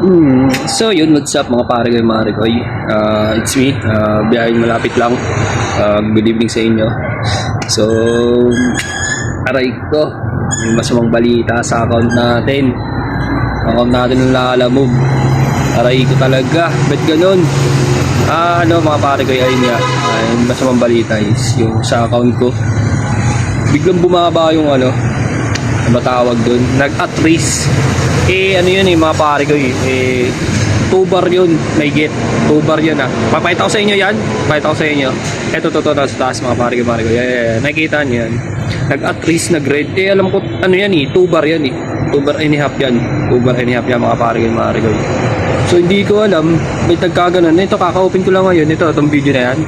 So yun, what's up mga pare ko, mga Ricoy? It's me, biyaheng malapit lang. Good evening sa inyo. So, aray ko, may masamang balita sa account natin. Account natin ng lalamove. Aray ko talaga, ba't ganun? Mga pare ko, ayun nga, yung masamang balita is yung sa account ko. Biglang bumaba yung matawag doon, nag-at-risk. Yun mga pare ko, 2 bar yun, may get 2 bar yun papakita ko sa inyo yan, pakita ko sa inyo. Eto na sa taas mga pare ko, nakikita nyo yan, nag-at-risk, nag-red. Alam ko, yan 2 bar yan 2 bar and a half yan, 2 bar and a half yan mga pare ko. So hindi ko alam, may nagkaganon. Ito, kaka-open ko lang ngayon, itong video na yan,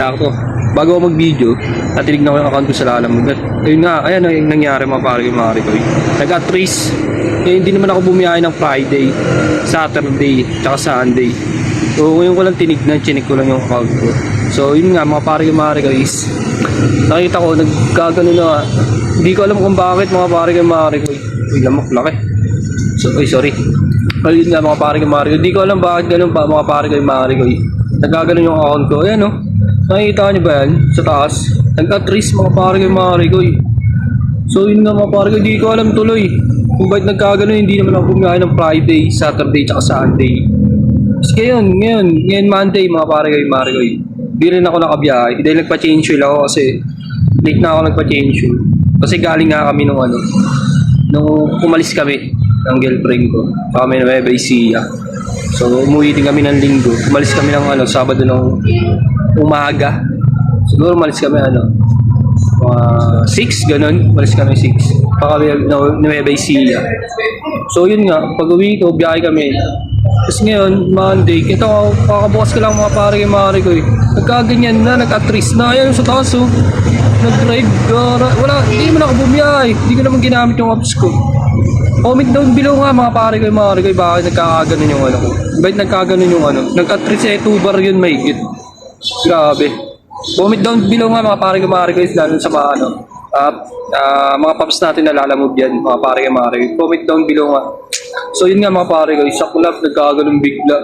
sakto. Bago ako mag-video, natinignan ko yung account ko sa lalamove. Ayun nga, ayan yung nangyari mga pare ko. Nag-at-risk. Hindi naman ako bumiyahe ng Friday, Saturday, tsaka Sunday. So ngayon ko lang tinignan, chinik ko lang yung account ko. So yun nga mga pare ko is, nakita ko, nagkagano na. Hindi ko alam kung bakit mga pare ko. Uy, lamok, laki. So, sorry. Ayun nga mga pare ko. Hindi ko alam bakit ganun pa mga pare ko. Nagkagano yung account ko. Ayan nakikita nyo ba yan? Sa taas. Nag-at-risk mga pare ko. So yun nga mga pare ko. Hindi ko alam tuloy kung bakit nagkagano. Hindi naman ako bumiyahe ng Friday, Saturday, tsaka Sunday. Kasi ngayon Monday mga pare ko. Hindi rin ako nakabiyahe. Dahil nagpa-change oil ako kasi late na ako nagpa-change oil. Kasi galing nga kami nung umalis kami ng girlfriend ko. Kami na Nueva Ecija. So umuwi din kami ng linggo. Umalis kami ng Sabado ng umaga. Siguro umalis kami 6 ganun. Umalis kami 6. Pa kami Nueva Ecija. So yun nga, pag uwi ko, biyahe kami. Tapos ngayon, Monday, kakabukas ko lang mga pare ko. Nagkaganyan na, nag-at-risk na. Ayan sa taas nag-drive. Wala, hindi mo na ako bumiyahe. Hindi ko naman ginamit yung apps ko. Comment down below nga mga pare ko, bakit nagkakaganon yung ko. Bakit nagkaganon yung nag-at-risk 2 bar yun may higit. Grabe. Comment down below nga mga pare ko, lalo sa mga paps natin na lalamove yan, mga pare ko. Comment down below nga. So yun nga mga pare ko, sa kulap nagkaganon bigla.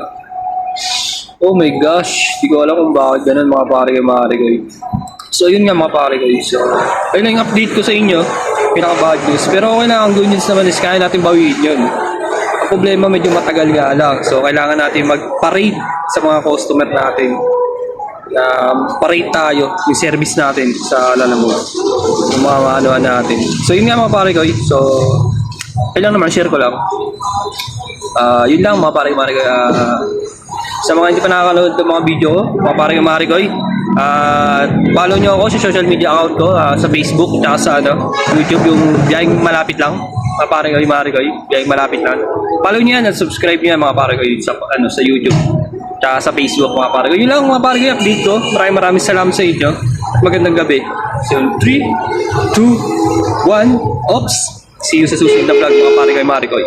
Oh my gosh, di ko alam kung bakit ganun mga pare ko. So yun nga mga pare ko. So ayun na yung update ko sa inyo, pinaka-bad news. Pero okay na, ang good news naman is kaya natin bawiin yun. Ang problema medyo matagal nga lang. So kailangan natin mag-parade sa mga customer natin. Parade tayo yung service natin sa lalamove, yung mga natin. So yun nga mga pare ko. So kailangan naman share ko lang. Yun lang mga pare ko. Sa mga hindi pa nakakanood ng mga video ko, mga pare ko, follow nyo ako sa social media account ko, sa Facebook at sa YouTube, yung biyaheng malapit lang. Mga pare ko, biyaheng malapit lang. Follow nyo yan at subscribe nyo yan mga pare ko sa YouTube at sa Facebook mga pare ko. Yun lang mga pare ko, update ko. Maraming salamat sa inyo. Magandang gabi. So 3, 2, 1, ops. See you sa susunod na vlog mga pare ko.